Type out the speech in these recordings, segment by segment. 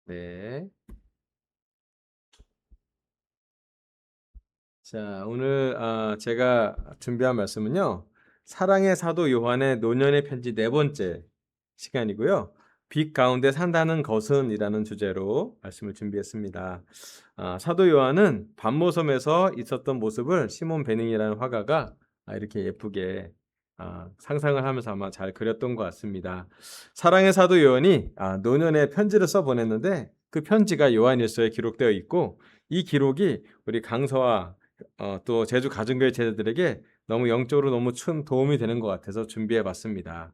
네. 자, 오늘 제가 준비한 말씀은요. 사랑의 사도 요한의 노년의 편지 네 번째 시간이고요. 빛 가운데 산다는 것은이라는 주제로 말씀을 준비했습니다. 사도 요한은 반모섬에서 있었던 모습을 시몬 베닝이라는 화가가 이렇게 예쁘게 상상을 하면서 아마 잘 그렸던 것 같습니다. 사랑의 사도 요한이 노년에 편지를 써 보냈는데 그 편지가 요한일서에 기록되어 있고 이 기록이 우리 강서와 또 제주 가정교회 제자들에게 너무 영적으로 너무 큰 도움이 되는 것 같아서 준비해 봤습니다.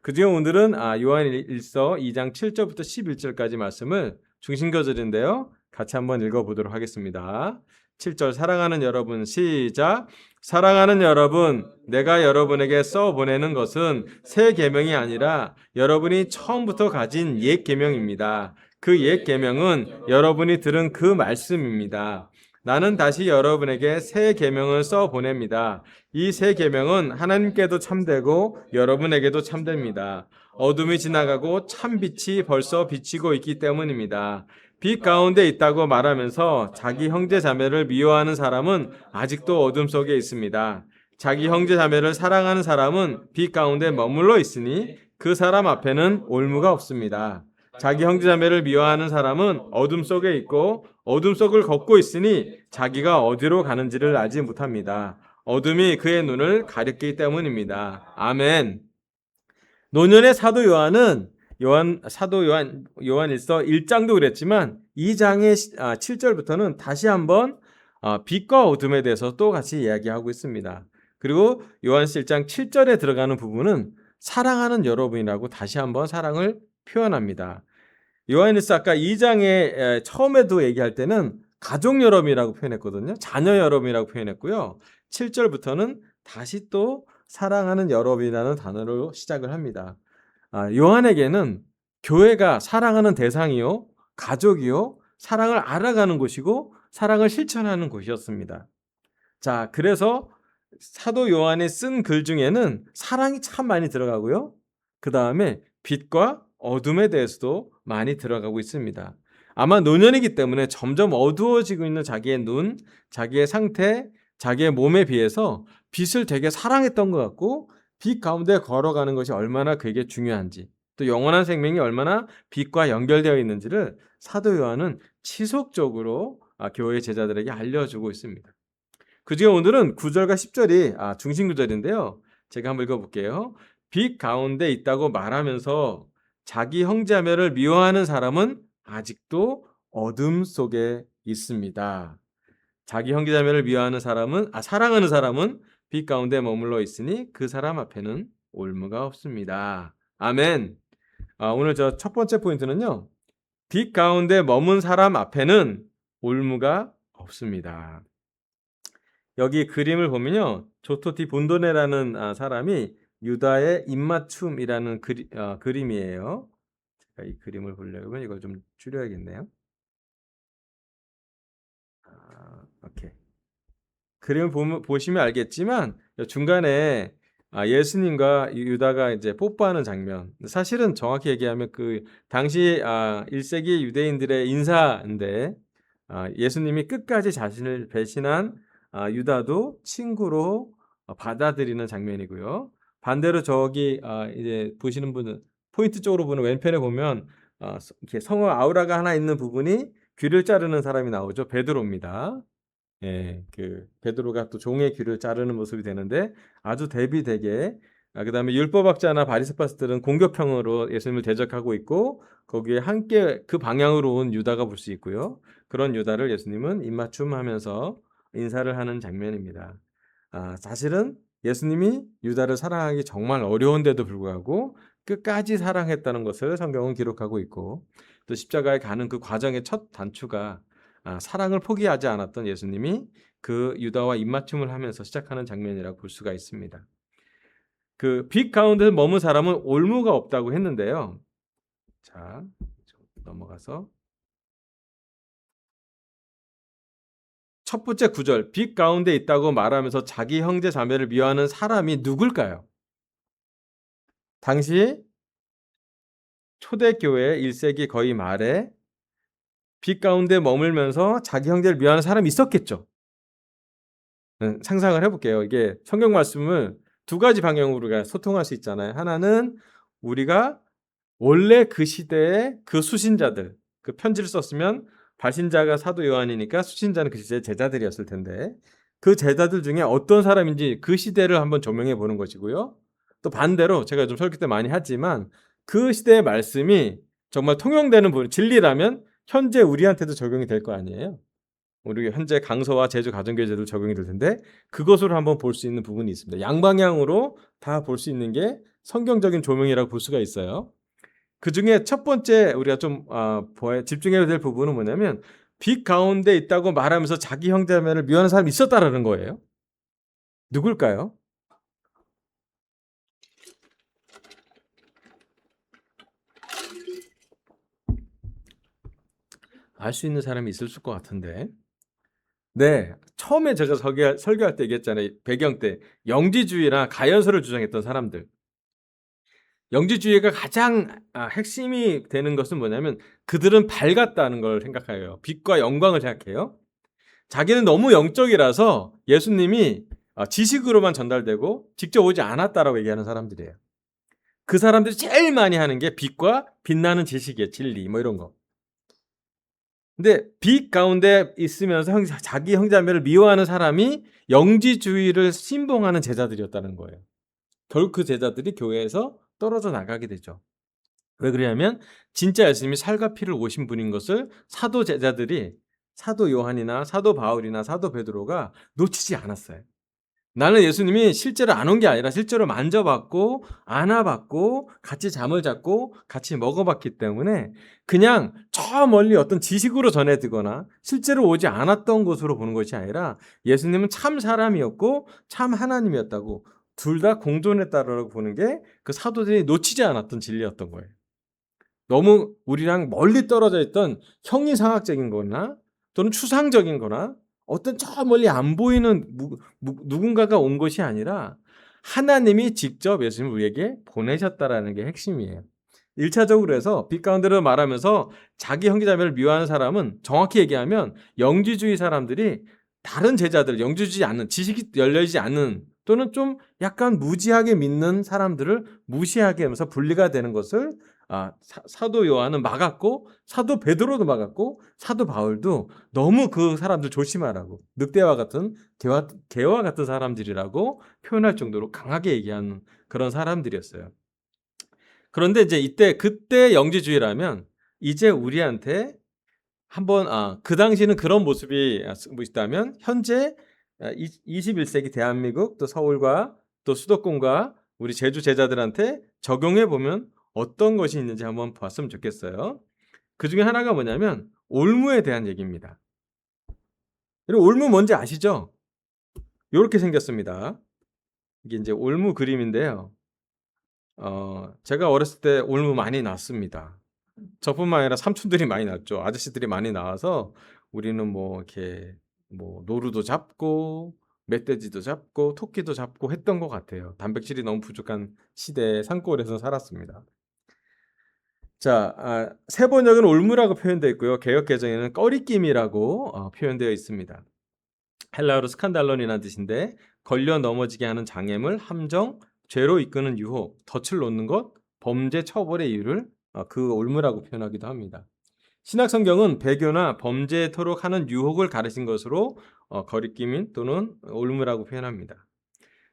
그중에 오늘은 요한일서 2장 7절부터 11절까지 말씀을 중심구절인데요. 같이 한번 읽어보도록 하겠습니다. 7절 사랑하는 여러분 시작. 사랑하는 여러분, 내가 여러분에게 써 보내는 것은 새 계명이 아니라 여러분이 처음부터 가진 옛 계명입니다. 그 옛 계명은 여러분이 들은 그 말씀입니다. 나는 다시 여러분에게 새 계명을 써 보냅니다. 이 새 계명은 하나님께도 참되고 여러분에게도 참됩니다. 어둠이 지나가고 참 빛이 벌써 비치고 있기 때문입니다. 빛 가운데 있다고 말하면서 자기 형제 자매를 미워하는 사람은 아직도 어둠 속에 있습니다. 자기 형제 자매를 사랑하는 사람은 빛 가운데 머물러 있으니 그 사람 앞에는 올무가 없습니다. 자기 형제 자매를 미워하는 사람은 어둠 속에 있고 어둠 속을 걷고 있으니 자기가 어디로 가는지를 알지 못합니다. 어둠이 그의 눈을 가렸기 때문입니다. 아멘. 노년의 사도 요한은 사도 요한일서 1장도 그랬지만 2장의 7절부터는 다시 한번 빛과 어둠에 대해서 또 같이 이야기하고 있습니다. 그리고 요한일서 1장 7절에 들어가는 부분은 사랑하는 여러분이라고 다시 한번 사랑을 표현합니다. 요한일서 아까 2장에 처음에도 얘기할 때는 가족 여러분이라고 표현했거든요. 자녀 여러분이라고 표현했고요. 7절부터는 다시 또 사랑하는 여러분이라는 단어로 시작을 합니다. 요한에게는 교회가 사랑하는 대상이요, 가족이요, 사랑을 알아가는 곳이고 사랑을 실천하는 곳이었습니다. 자, 그래서 사도 요한이 쓴 글 중에는 사랑이 참 많이 들어가고요. 그 다음에 빛과 어둠에 대해서도 많이 들어가고 있습니다. 아마 노년이기 때문에 점점 어두워지고 있는 자기의 눈, 자기의 상태, 자기의 몸에 비해서 빛을 되게 사랑했던 것 같고 빛 가운데 걸어가는 것이 얼마나 그에게 중요한지 또 영원한 생명이 얼마나 빛과 연결되어 있는지를 사도 요한은 지속적으로 교회 제자들에게 알려주고 있습니다. 그중에 오늘은 9절과 10절이 중심 구절인데요. 제가 한번 읽어볼게요. 빛 가운데 있다고 말하면서 자기 형제자매를 미워하는 사람은 아직도 어둠 속에 있습니다. 자기 형제자매를 미워하는 사람은 사랑하는 사람은 빛 가운데 머물러 있으니 그 사람 앞에는 올무가 없습니다. 아멘. 오늘 저 첫 번째 포인트는요. 빛 가운데 머문 사람 앞에는 올무가 없습니다. 여기 그림을 보면요. 조토티 본도네라는 사람이 유다의 입맞춤이라는 그림이에요. 제가 이 그림을 보려면 이걸 좀 줄여야겠네요. 오케이. 그림을 보시면 알겠지만 중간에 예수님과 유다가 이제 뽀뽀하는 장면. 사실은 정확히 얘기하면 그 당시 1세기 유대인들의 인사인데 예수님이 끝까지 자신을 배신한 유다도 친구로 받아들이는 장면이고요. 반대로 저기 이제 보시는 분은 포인트 쪽으로 보는 왼편에 보면 이렇게 성어 아우라가 하나 있는 부분이 귀를 자르는 사람이 나오죠. 베드로입니다. 예, 그 베드로가 또 종의 귀를 자르는 모습이 되는데 아주 대비되게 그다음에 율법학자나 바리새파스들은 공격형으로 예수님을 대적하고 있고 거기에 함께 그 방향으로 온 유다가 볼 수 있고요. 그런 유다를 예수님은 입맞춤하면서 인사를 하는 장면입니다. 사실은 예수님이 유다를 사랑하기 정말 어려운데도 불구하고 끝까지 사랑했다는 것을 성경은 기록하고 있고 또 십자가에 가는 그 과정의 첫 단추가 사랑을 포기하지 않았던 예수님이 그 유다와 입맞춤을 하면서 시작하는 장면이라고 볼 수가 있습니다. 그 빛 가운데 머문 사람은 올무가 없다고 했는데요. 자, 넘어가서 첫 번째 구절 빛 가운데 있다고 말하면서 자기 형제 자매를 미워하는 사람이 누굴까요? 당시 초대교회 1세기 거의 말에 빛 가운데 머물면서 자기 형제를 미워하는 사람이 있었겠죠. 상상을 해 볼게요. 이게 성경 말씀을 두 가지 방향으로 우리가 소통할 수 있잖아요. 하나는 우리가 원래 그 시대의 그 수신자들, 그 편지를 썼으면 발신자가 사도 요한이니까 수신자는 그 시대의 제자들이었을 텐데 그 제자들 중에 어떤 사람인지 그 시대를 한번 조명해 보는 것이고요. 또 반대로 제가 좀 설교 때 많이 하지만 그 시대의 말씀이 정말 통용되는 진리라면 현재 우리한테도 적용이 될 거 아니에요. 우리 현재 강서와 제주 가정교회제도 적용이 될 텐데 그것으로 한번 볼 수 있는 부분이 있습니다. 양방향으로 다 볼 수 있는 게 성경적인 조명이라고 볼 수가 있어요. 그중에 첫 번째 우리가 좀 집중해야 될 부분은 뭐냐면 빛 가운데 있다고 말하면서 자기 형제자매를 미워하는 사람이 있었다라는 거예요. 누굴까요? 알 수 있는 사람이 있을 것 같은데. 네. 처음에 제가 설교할 때 얘기했잖아요. 배경 때 영지주의나 가연서를 주장했던 사람들. 영지주의가 가장 핵심이 되는 것은 뭐냐면 그들은 밝았다는 걸 생각해요. 빛과 영광을 생각해요. 자기는 너무 영적이라서 예수님이 지식으로만 전달되고 직접 오지 않았다라고 얘기하는 사람들이에요. 그 사람들이 제일 많이 하는 게 빛과 빛나는 지식이에요. 진리 뭐 이런 거. 근데 빛 가운데 있으면서 자기 형제자매를 미워하는 사람이 영지주의를 신봉하는 제자들이었다는 거예요. 결국 그 제자들이 교회에서 떨어져 나가게 되죠. 왜 그러냐면 진짜 예수님이 살과 피를 오신 분인 것을 사도 제자들이 사도 요한이나 사도 바울이나 사도 베드로가 놓치지 않았어요. 나는 예수님이 실제로 안 온 게 아니라 실제로 만져봤고 안아봤고 같이 잠을 잤고 같이 먹어봤기 때문에 그냥 저 멀리 어떤 지식으로 전해지거나 실제로 오지 않았던 곳으로 보는 것이 아니라 예수님은 참 사람이었고 참 하나님이었다고 둘 다 공존했다라고 보는 게 그 사도들이 놓치지 않았던 진리였던 거예요. 너무 우리랑 멀리 떨어져 있던 형이상학적인 거나 또는 추상적인 거나 어떤 저 멀리 안 보이는 누군가가 온 것이 아니라 하나님이 직접 예수님을 우리에게 보내셨다라는 게 핵심이에요. 1차적으로 해서 빛 가운데로 말하면서 자기 형제자매를 미워하는 사람은 정확히 얘기하면 영지주의 사람들이 다른 제자들, 영지주의 않는, 지식이 열려있지 않는 또는 좀 약간 무지하게 믿는 사람들을 무시하게 하면서 분리가 되는 것을 사도 요한은 막았고 사도 베드로도 막았고 사도 바울도 너무 그 사람들 조심하라고 늑대와 같은 개와 같은 사람들이라고 표현할 정도로 강하게 얘기하는 그런 사람들이었어요. 그런데 이제 그때 영지주의라면 이제 우리한테 한번 그 당시는 그런 모습이 있다면 현재 21세기 대한민국 또 서울과 또 수도권과 우리 제주 제자들한테 적용해 보면 어떤 것이 있는지 한번 봤으면 좋겠어요. 그중에 하나가 뭐냐면 올무에 대한 얘기입니다. 여러분 올무 뭔지 아시죠? 요렇게 생겼습니다. 이게 이제 올무 그림인데요. 제가 어렸을 때 올무 많이 났습니다. 저뿐만 아니라 삼촌들이 많이 났죠. 아저씨들이 많이 나와서 우리는 뭐 이렇게 뭐 노루도 잡고 멧돼지도 잡고 토끼도 잡고 했던 것 같아요. 단백질이 너무 부족한 시대에 산골에서 살았습니다. 자, 세번역은 올무라고 표현되어 있고요. 개역개정에는 꺼리낌이라고 표현되어 있습니다. 헬라어로 스칸달론이라는 뜻인데 걸려 넘어지게 하는 장애물, 함정, 죄로 이끄는 유혹, 덫을 놓는 것, 범죄 처벌의 이유를 그 올무라고 표현하기도 합니다. 신약성경은 배교나 범죄토록 하는 유혹을 가르친 것으로 거리낌인 또는 올무라고 표현합니다.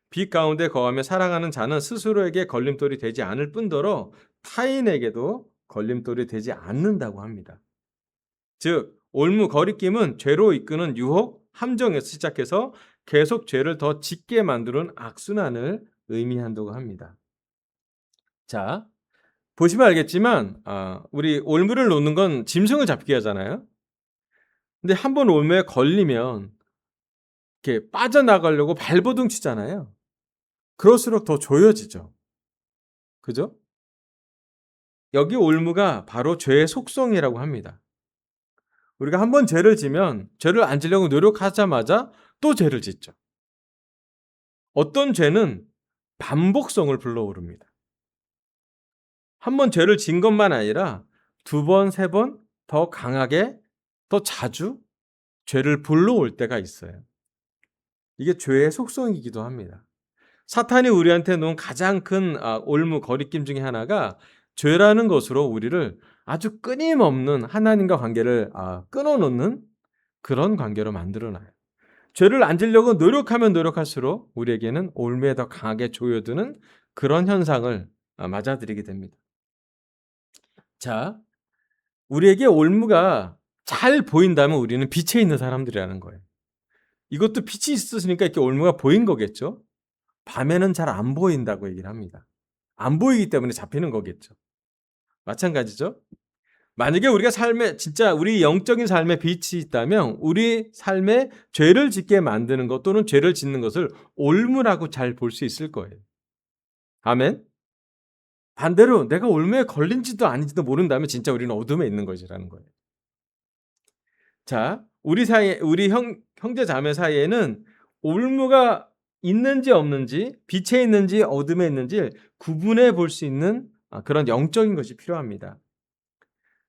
빛 가운데 거하며 살아가는 자는 스스로에게 걸림돌이 되지 않을 뿐더러 타인에게도 걸림돌이 되지 않는다고 합니다. 즉 올무 거리낌은 죄로 이끄는 유혹, 함정에서 시작해서 계속 죄를 더 짓게 만드는 악순환을 의미한다고 합니다. 자, 보시면 알겠지만 우리 올무를 놓는 건 짐승을 잡기 하잖아요. 근데 한번 올무에 걸리면 이렇게 빠져나가려고 발버둥 치잖아요. 그럴수록 더 조여지죠. 그죠? 여기 올무가 바로 죄의 속성이라고 합니다. 우리가 한번 죄를 지면 죄를 안 지려고 노력하자마자 또 죄를 짓죠. 어떤 죄는 반복성을 불러오릅니다. 한번 죄를 진 것만 아니라 두 번, 세 번 더 강하게 더 자주 죄를 불러올 때가 있어요. 이게 죄의 속성이기도 합니다. 사탄이 우리한테 놓은 가장 큰 올무 거리낌 중에 하나가 죄라는 것으로 우리를 아주 끊임없는 하나님과 관계를 끊어 놓는 그런 관계로 만들어 놔요. 죄를 안 지려고 노력하면 노력할수록 우리에게는 올무에 더 강하게 조여드는 그런 현상을 맞아들이게 됩니다. 자, 우리에게 올무가 잘 보인다면 우리는 빛에 있는 사람들이라는 거예요. 이것도 빛이 있으니까 이렇게 올무가 보인 거겠죠. 밤에는 잘 안 보인다고 얘기를 합니다. 안 보이기 때문에 잡히는 거겠죠. 마찬가지죠. 만약에 우리가 삶에 진짜 우리 영적인 삶에 빛이 있다면 우리 삶에 죄를 짓게 만드는 것 또는 죄를 짓는 것을 올무라고 잘 볼 수 있을 거예요. 아멘. 반대로 내가 올무에 걸린지도 아닌지도 모른다면 진짜 우리는 어둠에 있는 것이라는 거예요. 자, 우리 사이에 우리 형제 자매 사이에는 올무가 있는지 없는지, 빛에 있는지 어둠에 있는지 구분해 볼 수 있는 그런 영적인 것이 필요합니다.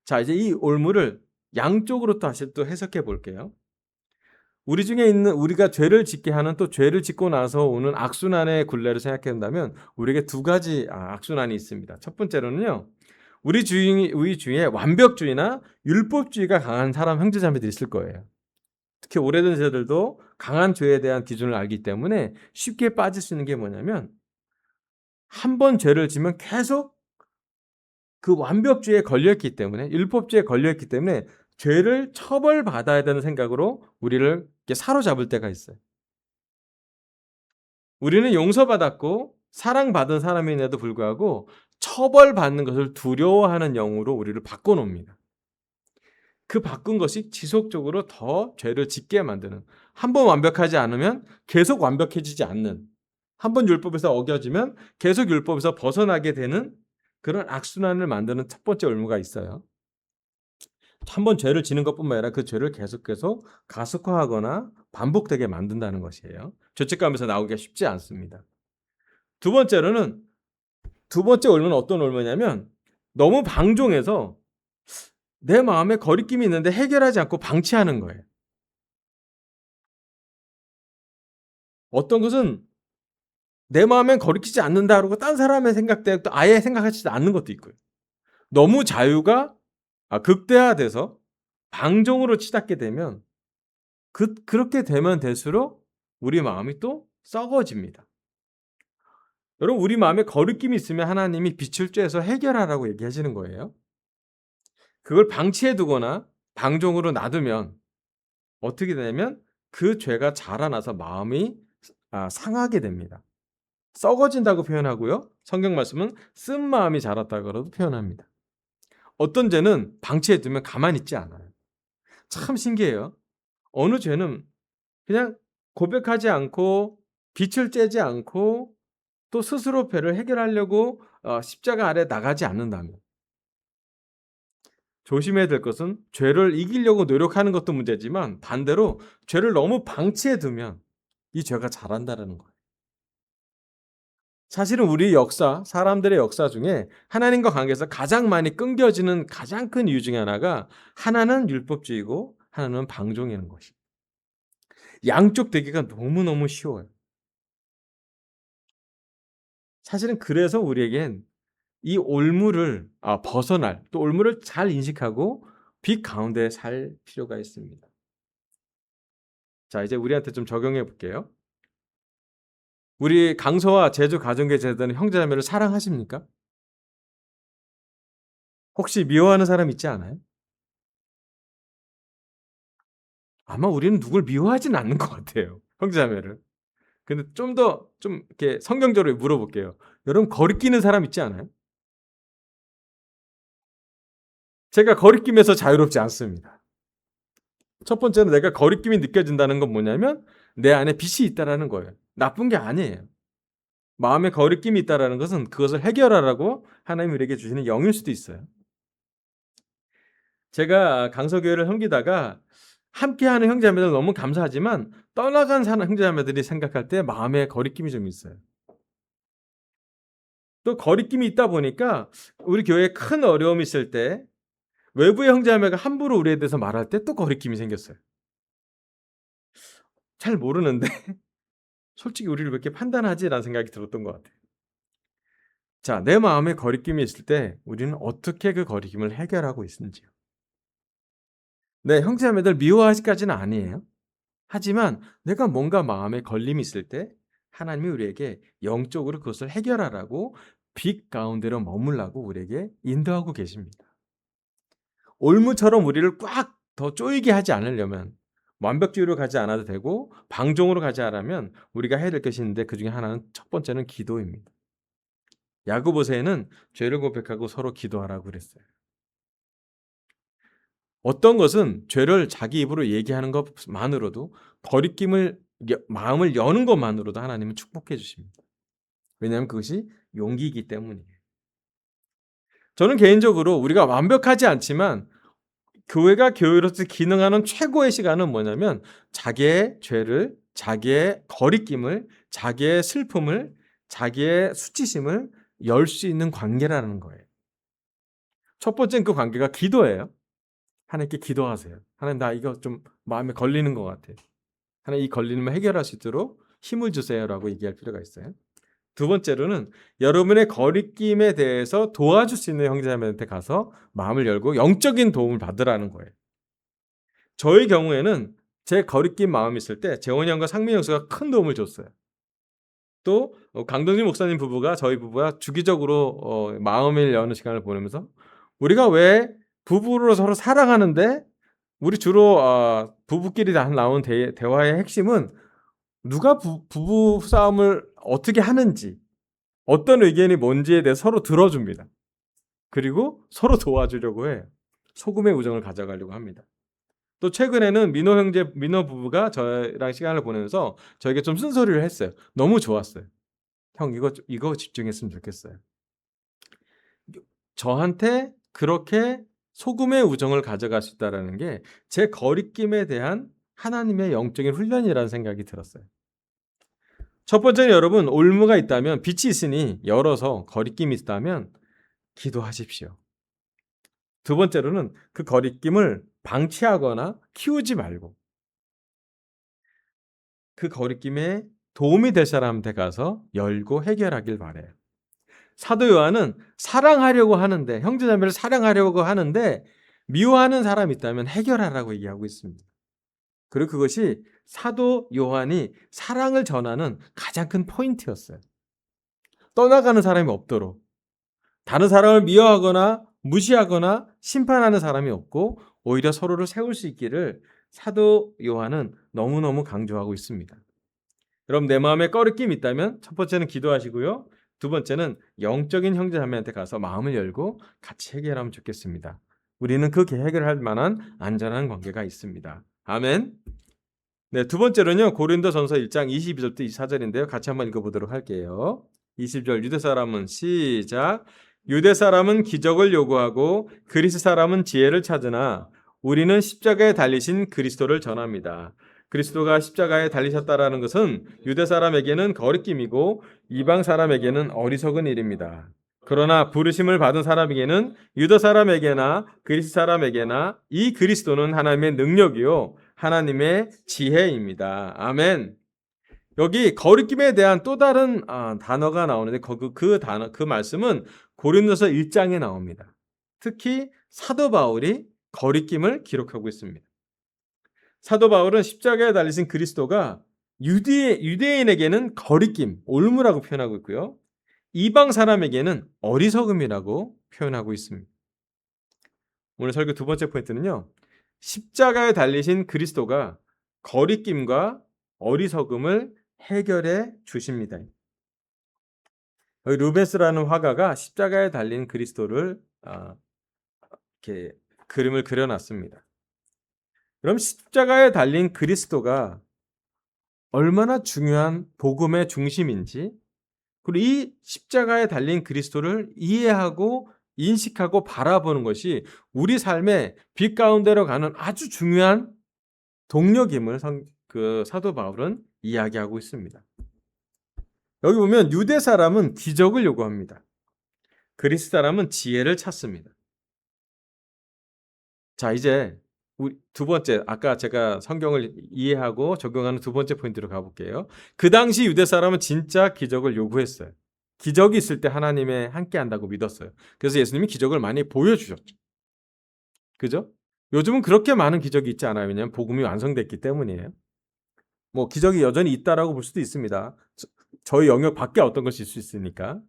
자, 이제 이 올무를 양쪽으로 다시 또 해석해 볼게요. 우리 중에 있는 우리가 죄를 짓게 하는 또 죄를 짓고 나서 오는 악순환의 굴레를 생각해 본다면 우리에게 두 가지 악순환이 있습니다. 첫 번째로는요. 우리 주위에 완벽주의나 율법주의가 강한 사람 형제자매들이 있을 거예요. 특히 오래된 세대들도 강한 죄에 대한 기준을 알기 때문에 쉽게 빠질 수 있는 게 뭐냐면 한 번 죄를 지면 계속 그 완벽주의에 걸려있기 때문에 율법주의에 걸려있기 때문에 죄를 처벌받아야 되는 생각으로 우리를 이렇게 사로잡을 때가 있어요. 우리는 용서받았고 사랑받은 사람임에도 불구하고 처벌받는 것을 두려워하는 영으로 우리를 바꿔놓습니다. 그 바꾼 것이 지속적으로 더 죄를 짓게 만드는, 한 번 완벽하지 않으면 계속 완벽해지지 않는, 한 번 율법에서 어겨지면 계속 율법에서 벗어나게 되는 그런 악순환을 만드는 첫 번째 올무가 있어요. 한 번 죄를 지는 것뿐만 아니라 그 죄를 계속 가속화하거나 반복되게 만든다는 것이에요. 죄책감에서 나오기가 쉽지 않습니다. 두 번째 올무는 어떤 올무냐면 너무 방종해서 내 마음에 거리낌이 있는데 해결하지 않고 방치하는 거예요. 어떤 것은 내 마음엔 거리키지 않는다 그러고 딴 사람의 생각대로 또 아예 생각하지 않는 것도 있고요. 너무 자유가 극대화돼서 방종으로 치닫게 되면 그렇게 되면 될수록 우리 마음이 또 썩어집니다. 여러분, 우리 마음에 거리낌이 있으면 하나님이 빛을 쬐서 해결하라고 얘기하시는 거예요. 그걸 방치해 두거나 방종으로 놔두면 어떻게 되냐면 그 죄가 자라나서 마음이 상하게 됩니다. 썩어진다고 표현하고요. 성경 말씀은 쓴 마음이 자랐다고도 표현합니다. 어떤 죄는 방치해 두면 가만히 있지 않아요. 참 신기해요. 어느 죄는 그냥 고백하지 않고 빛을 쬐지 않고 또 스스로 죄를 해결하려고 십자가 아래 나가지 않는다면, 조심해야 될 것은 죄를 이기려고 노력하는 것도 문제지만 반대로 죄를 너무 방치해 두면 이 죄가 자란다는 거예요. 사실은 우리 역사, 사람들의 역사 중에 하나님과 관계에서 가장 많이 끊겨지는 가장 큰 이유 중에 하나가 하나는 율법주의고 하나는 방종이라는 것입니다. 양쪽 되기가 너무너무 쉬워요. 사실은 그래서 우리에겐 이 올무를 벗어날, 또 올무를 잘 인식하고 빛 가운데 살 필요가 있습니다. 자, 이제 우리한테 좀 적용해 볼게요. 우리 강서와 제주 가정교회 제자들은 형제자매를 사랑하십니까? 혹시 미워하는 사람 있지 않아요? 아마 우리는 누굴 미워하지는 않는 것 같아요. 형제자매를. 근데 좀 이렇게 성경적으로 물어볼게요. 여러분 거리끼는 사람 있지 않아요? 제가 거리낌에서 자유롭지 않습니다. 첫 번째는 내가 거리낌이 느껴진다는 건 뭐냐면 내 안에 빛이 있다라는 거예요. 나쁜 게 아니에요. 마음에 거리낌이 있다라는 것은 그것을 해결하라고 하나님이 우리에게 주시는 영일 수도 있어요. 제가 강서교회를 섬기다가 함께하는 형제자매들 너무 감사하지만 떠나간 형제자매들이 생각할 때 마음에 거리낌이 좀 있어요. 또 거리낌이 있다 보니까 우리 교회에 큰 어려움이 있을 때 외부의 형제자매가 함부로 우리에 대해서 말할 때 또 거리낌이 생겼어요. 잘 모르는데 솔직히 '우리를 왜 이렇게 판단하지?'라는 생각이 들었던 것 같아요. 자, 내 마음에 거리낌이 있을 때 우리는 어떻게 그 거리낌을 해결하고 있는지요. 네, 형제자매들 미워하기까지는 아니에요. 하지만 내가 뭔가 마음에 걸림이 있을 때 하나님이 우리에게 영적으로 그것을 해결하라고 빛 가운데로 머물라고 우리에게 인도하고 계십니다. 올무처럼 우리를 꽉 더 쪼이게 하지 않으려면 완벽주의로 가지 않아도 되고 방종으로 가지 않으면 우리가 해야 될 것이 있는데 그중에 하나는 첫 번째는 기도입니다. 야고보서에는 죄를 고백하고 서로 기도하라고 그랬어요. 어떤 것은 죄를 자기 입으로 얘기하는 것만으로도 거리낌을 마음을 여는 것만으로도 하나님은 축복해 주십니다. 왜냐하면 그것이 용기이기 때문이에요. 저는 개인적으로 우리가 완벽하지 않지만 교회가 교회로서 기능하는 최고의 시간은 뭐냐면 자기의 죄를, 자기의 거리낌을, 자기의 슬픔을, 자기의 수치심을 열 수 있는 관계라는 거예요. 첫 번째는 그 관계가 기도예요. 하나님께 기도하세요. 하나님, 나 이거 좀 마음에 걸리는 것 같아요. 하나님, 이 걸림을 해결할 수 있도록 힘을 주세요라고 얘기할 필요가 있어요. 두 번째로는 여러분의 거리낌에 대해서 도와줄 수 있는 형제자매한테 가서 마음을 열고 영적인 도움을 받으라는 거예요. 저의 경우에는 제 거리낌 마음이 있을 때 재원이 형과 상민 형수가 큰 도움을 줬어요. 또 강동진 목사님 부부가 저희 부부가 주기적으로 마음을 여는 시간을 보내면서 우리가 왜 부부로 서로 사랑하는데 우리 주로 부부끼리 나오는 대화의 핵심은 누가 부부 싸움을 어떻게 하는지 어떤 의견이 뭔지에 대해 서로 들어줍니다. 그리고 서로 도와주려고 해요. 소금의 우정을 가져가려고 합니다. 또 최근에는 민호 부부가 저랑 시간을 보내면서 저에게 좀 쓴소리를 했어요. 너무 좋았어요. 형, 이거 집중했으면 좋겠어요. 저한테 그렇게 소금의 우정을 가져갈 수 있다라는 게 제 거리낌에 대한 하나님의 영적인 훈련이라는 생각이 들었어요. 첫 번째는 여러분, 올무가 있다면 빛이 있으니 열어서 거리낌이 있다면 기도하십시오. 두 번째로는 그 거리낌을 방치하거나 키우지 말고 그 거리낌에 도움이 될 사람한테 가서 열고 해결하길 바래요. 사도 요한은 사랑하려고 하는데 형제자매를 사랑하려고 하는데 미워하는 사람이 있다면 해결하라고 얘기하고 있습니다. 그리고 그것이 사도 요한이 사랑을 전하는 가장 큰 포인트였어요. 떠나가는 사람이 없도록 다른 사람을 미워하거나 무시하거나 심판하는 사람이 없고 오히려 서로를 세울 수 있기를 사도 요한은 너무너무 강조하고 있습니다. 여러분, 내 마음에 꺼리낌이 있다면 첫 번째는 기도하시고요. 두 번째는 영적인 형제자매한테 가서 마음을 열고 같이 해결하면 좋겠습니다. 우리는 그 해결할 만한 안전한 관계가 있습니다. 아멘. 네, 두 번째로는요. 고린도전서 1장 22절부터 24절인데요. 같이 한번 읽어보도록 할게요. 20절 유대 사람은 시작. 유대 사람은 기적을 요구하고 그리스 사람은 지혜를 찾으나 우리는 십자가에 달리신 그리스도를 전합니다. 그리스도가 십자가에 달리셨다라는 것은 유대 사람에게는 거리낌이고 이방 사람에게는 어리석은 일입니다. 그러나 부르심을 받은 사람에게는 유대 사람에게나 그리스 사람에게나 이 그리스도는 하나님의 능력이요 하나님의 지혜입니다. 아멘. 여기 거리낌에 대한 또 다른 단어가 나오는데 그 말씀은 고린도서 1장에 나옵니다. 특히 사도 바울이 거리낌을 기록하고 있습니다. 사도 바울은 십자가에 달리신 그리스도가 유대인에게는 거리낌, 올무라고 표현하고 있고요. 이방 사람에게는 어리석음이라고 표현하고 있습니다. 오늘 설교 두 번째 포인트는요. 십자가에 달리신 그리스도가 거리낌과 어리석음을 해결해 주십니다. 여기 루벤스라는 화가가 십자가에 달린 그리스도를 이렇게 그림을 그려놨습니다. 그럼 십자가에 달린 그리스도가 얼마나 중요한 복음의 중심인지, 그리고 이 십자가에 달린 그리스도를 이해하고 인식하고 바라보는 것이 우리 삶의 빛 가운데로 가는 아주 중요한 동력임을 사도 바울은 이야기하고 있습니다. 여기 보면 유대 사람은 기적을 요구합니다. 그리스 사람은 지혜를 찾습니다. 자, 이제 우리 두 번째, 아까 제가 성경을 이해하고 적용하는 두 번째 포인트로 가볼게요. 그 당시 유대 사람은 진짜 기적을 요구했어요. 기적이 있을 때 하나님에 함께 한다고 믿었어요. 그래서 예수님이 기적을 많이 보여주셨죠. 그죠? 요즘은 그렇게 많은 기적이 있지 않아요. 왜냐하면 복음이 완성됐기 때문이에요. 뭐 기적이 여전히 있다라고 볼 수도 있습니다. 저희 영역 밖에 어떤 것이 있을 수 있으니까.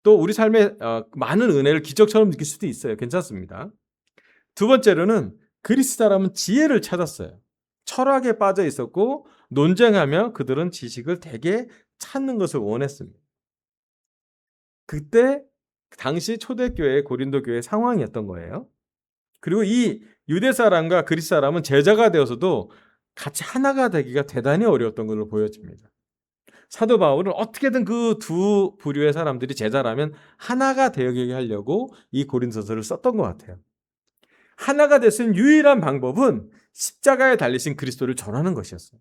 또 우리 삶에 많은 은혜를 기적처럼 느낄 수도 있어요. 괜찮습니다. 두 번째로는 그리스 사람은 지혜를 찾았어요. 철학에 빠져 있었고 논쟁하며 그들은 지식을 되게 찾는 것을 원했습니다. 그때 당시 초대교회 고린도 교회 상황이었던 거예요. 그리고 이 유대 사람과 그리스 사람은 제자가 되어서도 같이 하나가 되기가 대단히 어려웠던 걸로 보여집니다. 사도 바울은 어떻게든 그 두 부류의 사람들이 제자라면 하나가 되게 하려고 이 고린도서를 썼던 것 같아요. 하나가 될 수 있는 유일한 방법은 십자가에 달리신 그리스도를 전하는 것이었어요.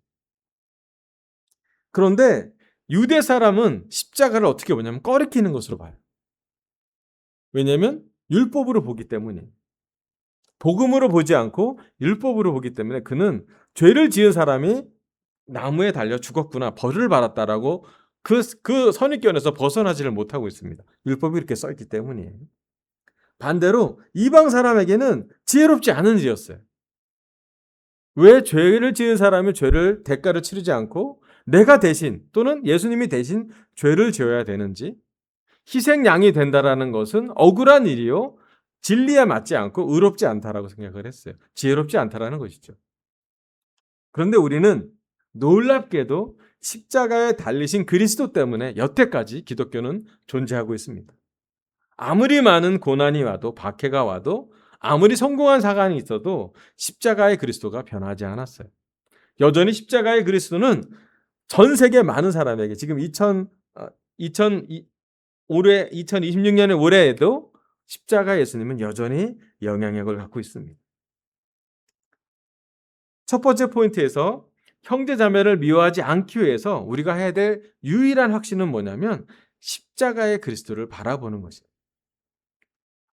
그런데 유대 사람은 십자가를 어떻게 보냐면 꺼리키는 것으로 봐요. 왜냐하면 율법으로 보기 때문이에요. 복음으로 보지 않고 율법으로 보기 때문에 그는 죄를 지은 사람이 나무에 달려 죽었구나, 벌을 받았다라고 그 선입견에서 벗어나지를 못하고 있습니다. 율법이 이렇게 써있기 때문이에요. 반대로 이방 사람에게는 지혜롭지 않은 일이었어요. 왜 죄를 지은 사람이 죄를 대가를 치르지 않고 내가 대신 또는 예수님이 대신 죄를 지어야 되는지, 희생양이 된다라는 것은 억울한 일이요 진리에 맞지 않고 의롭지 않다라고 생각을 했어요. 지혜롭지 않다라는 것이죠. 그런데 우리는 놀랍게도 십자가에 달리신 그리스도 때문에 여태까지 기독교는 존재하고 있습니다. 아무리 많은 고난이 와도, 박해가 와도, 아무리 성공한 사관이 있어도 십자가의 그리스도가 변하지 않았어요. 여전히 십자가의 그리스도는 전 세계 많은 사람에게 지금 2026년의 올해에도 십자가 예수님은 여전히 영향력을 갖고 있습니다. 첫 번째 포인트에서 형제 자매를 미워하지 않기 위해서 우리가 해야 될 유일한 확신은 뭐냐면 십자가의 그리스도를 바라보는 것이에요.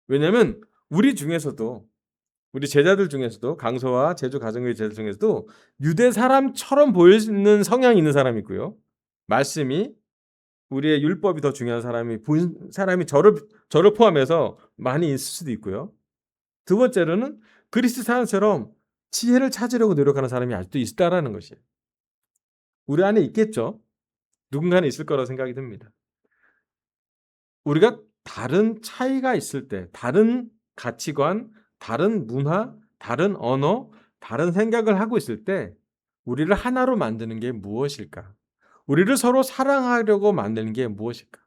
왜냐하면 우리 제자들 중에서도 강서와 제주 가정교회 제자들 중에서도 유대 사람처럼 보이는 성향이 있는 사람이 있고요. 말씀이 우리의 율법이 더 중요한 사람이 저를 포함해서 많이 있을 수도 있고요. 두 번째로는 그리스 사람처럼 지혜를 찾으려고 노력하는 사람이 아직도 있다라는 것이에요. 우리 안에 있겠죠. 누군가는 있을 거라고 생각이 듭니다. 우리가 다른 차이가 있을 때, 다른 가치관, 다른 문화, 다른 언어, 다른 생각을 하고 있을 때 우리를 하나로 만드는 게 무엇일까? 우리를 서로 사랑하려고 만드는 게 무엇일까?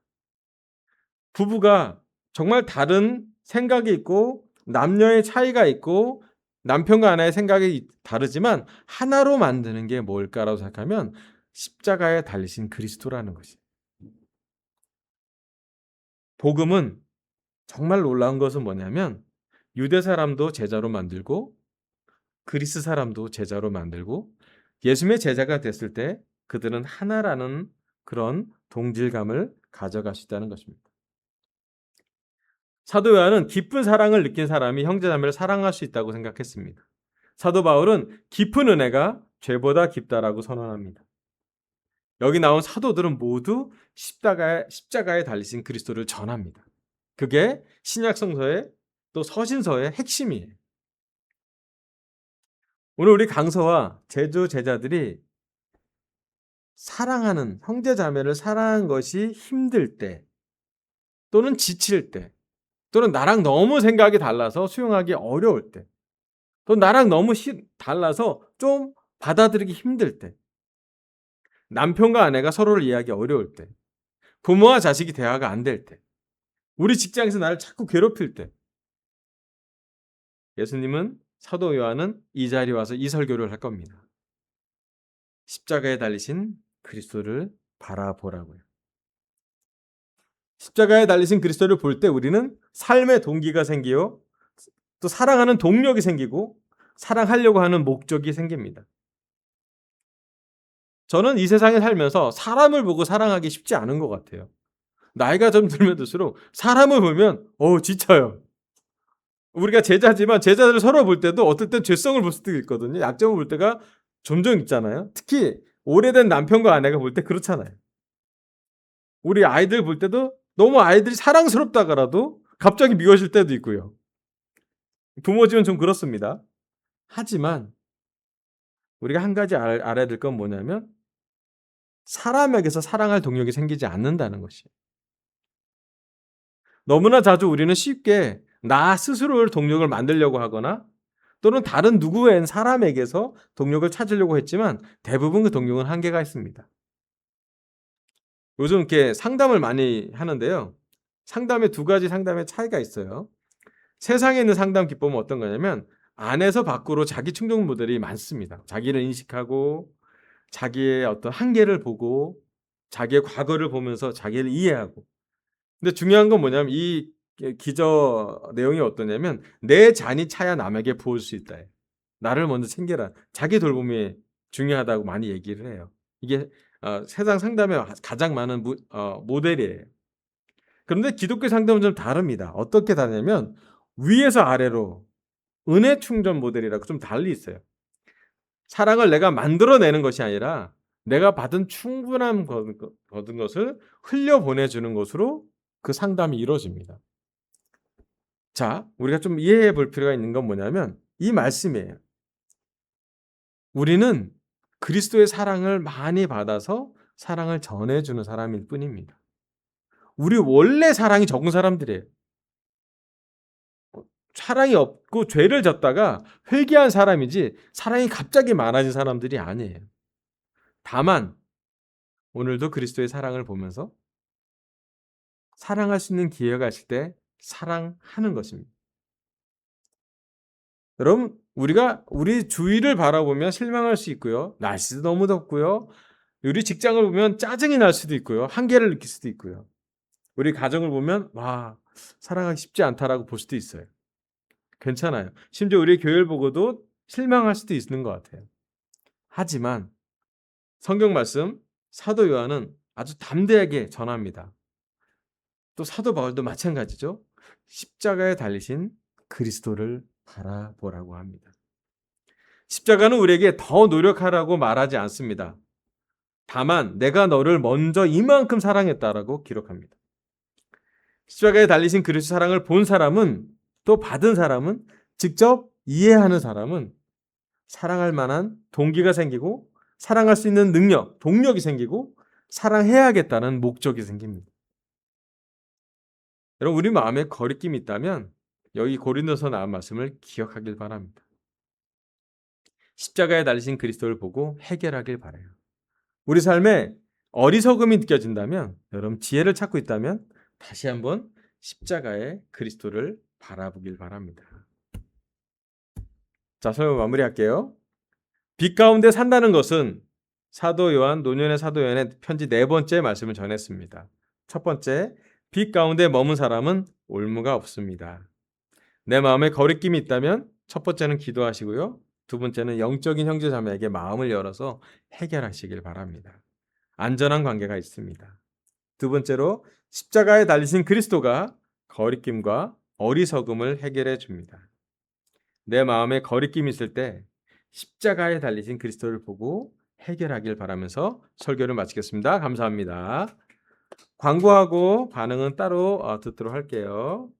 부부가 정말 다른 생각이 있고 남녀의 차이가 있고 남편과 아내의 생각이 다르지만 하나로 만드는 게 뭘까라고 생각하면 십자가에 달리신 그리스도라는 것이. 복음은 정말 놀라운 것은 뭐냐면 유대 사람도 제자로 만들고 그리스 사람도 제자로 만들고 예수님의 제자가 됐을 때 그들은 하나라는 그런 동질감을 가져갈 수 있다는 것입니다. 사도 요한은 깊은 사랑을 느낀 사람이 형제자매를 사랑할 수 있다고 생각했습니다. 사도 바울은 깊은 은혜가 죄보다 깊다라고 선언합니다. 여기 나온 사도들은 모두 십자가에 달리신 그리스도를 전합니다. 그게 신약 성서의 또 서신서의 핵심이에요. 오늘 우리 강서와 제주 제자들이 사랑하는 형제자매를 사랑하는 것이 힘들 때 또는 지칠 때 또는 나랑 너무 생각이 달라서 수용하기 어려울 때 또 나랑 너무 달라서 좀 받아들이기 힘들 때 남편과 아내가 서로를 이해하기 어려울 때 부모와 자식이 대화가 안 될 때 우리 직장에서 나를 자꾸 괴롭힐 때 예수님은 사도 요한은 이 자리에 와서 이 설교를 할 겁니다. 십자가에 달리신 그리스도를 바라보라고요. 십자가에 달리신 그리스도를 볼 때 우리는 삶의 동기가 생기요 또 사랑하는 동력이 생기고 사랑하려고 하는 목적이 생깁니다. 저는 이 세상에 살면서 사람을 보고 사랑하기 쉽지 않은 것 같아요. 나이가 좀 들면 들수록 사람을 보면 지쳐요. 우리가 제자지만 제자들을 서로 볼 때도 어떨 땐 죄성을 볼 수도 있거든요. 약점을 볼 때가 종종 있잖아요. 특히 오래된 남편과 아내가 볼 때 그렇잖아요. 우리 아이들 볼 때도 너무 아이들이 사랑스럽다가라도 갑자기 미워질 때도 있고요. 부모 집은 좀 그렇습니다. 하지만 우리가 한 가지 알아야 될 건 뭐냐면 사람에게서 사랑할 동력이 생기지 않는다는 것이에요. 너무나 자주 우리는 쉽게 나 스스로를 동력을 만들려고 하거나 또는 다른 누구의 사람에게서 동력을 찾으려고 했지만 대부분 그 동력은 한계가 있습니다. 요즘 이렇게 상담을 많이 하는데요. 상담에 두 가지 상담의 차이가 있어요. 세상에 있는 상담 기법은 어떤 거냐면 안에서 밖으로 자기 충족 모델이 많습니다. 자기를 인식하고 자기의 어떤 한계를 보고 자기의 과거를 보면서 자기를 이해하고. 근데 중요한 건 뭐냐면 이 기저 내용이 어떠냐면 "내 잔이 차야 남에게 부을 수 있다." 나를 먼저 챙겨라. 자기 돌봄이 중요하다고 많이 얘기를 해요. 이게 세상 상담에 가장 많은 모델이에요. 그런데 기독교 상담은 좀 다릅니다. 어떻게 다르냐면 위에서 아래로 은혜 충전 모델이라고 좀 달리 있어요. 사랑을 내가 만들어내는 것이 아니라 내가 받은 충분함 거둔 것을 흘려보내 주는 것으로 그 상담이 이루어집니다. 자, 우리가 좀 이해해 볼 필요가 있는 건 뭐냐면 이 말씀이에요. 우리는 그리스도의 사랑을 많이 받아서 사랑을 전해 주는 사람일 뿐입니다. 우리 원래 사랑이 적은 사람들이에요. 사랑이 없고 죄를 졌다가 회개한 사람이지 사랑이 갑자기 많아진 사람들이 아니에요. 다만 오늘도 그리스도의 사랑을 보면서 사랑할 수 있는 기회가 있을 때 사랑하는 것입니다. 여러분, 우리가 우리 주위를 바라보면 실망할 수 있고요. 날씨도 너무 덥고요. 우리 직장을 보면 짜증이 날 수도 있고요. 한계를 느낄 수도 있고요. 우리 가정을 보면 와, 사랑하기 쉽지 않다라고 볼 수도 있어요. 괜찮아요. 심지어 우리 교회를 보고도 실망할 수도 있는 것 같아요. 하지만 성경 말씀 사도 요한은 아주 담대하게 전합니다. 또 사도 바울도 마찬가지죠. 십자가에 달리신 그리스도를 바라보라고 합니다. 십자가는 우리에게 더 노력하라고 말하지 않습니다. 다만 내가 너를 먼저 이만큼 사랑했다라고 기록합니다. 십자가에 달리신 그리스도 사랑을 본 사람은 또 받은 사람은 직접 이해하는 사람은 사랑할 만한 동기가 생기고 사랑할 수 있는 능력, 동력이 생기고 사랑해야겠다는 목적이 생깁니다. 여러분 우리 마음에 거리낌이 있다면 여기 고린도서 나온 말씀을 기억하길 바랍니다. 십자가에 달리신 그리스도를 보고 해결하길 바라요. 우리 삶에 어리석음이 느껴진다면 여러분 지혜를 찾고 있다면 다시 한번 십자가의 그리스도를 바라보길 바랍니다. 자, 설명 마무리할게요. 빛 가운데 산다는 것은 사도 요한, 노년의 사도 요한의 편지 네 번째 말씀을 전했습니다. 첫 번째, 빛 가운데 머문 사람은 올무가 없습니다. 내 마음에 거리낌이 있다면 첫 번째는 기도하시고요. 두 번째는 영적인 형제자매에게 마음을 열어서 해결하시길 바랍니다. 안전한 관계가 있습니다. 두 번째로 십자가에 달리신 그리스도가 거리낌과 어리석음을 해결해 줍니다. 내 마음에 거리낌이 있을 때 십자가에 달리신 그리스도를 보고 해결하길 바라면서 설교를 마치겠습니다. 감사합니다. 광고하고 반응은 따로 듣도록 할게요.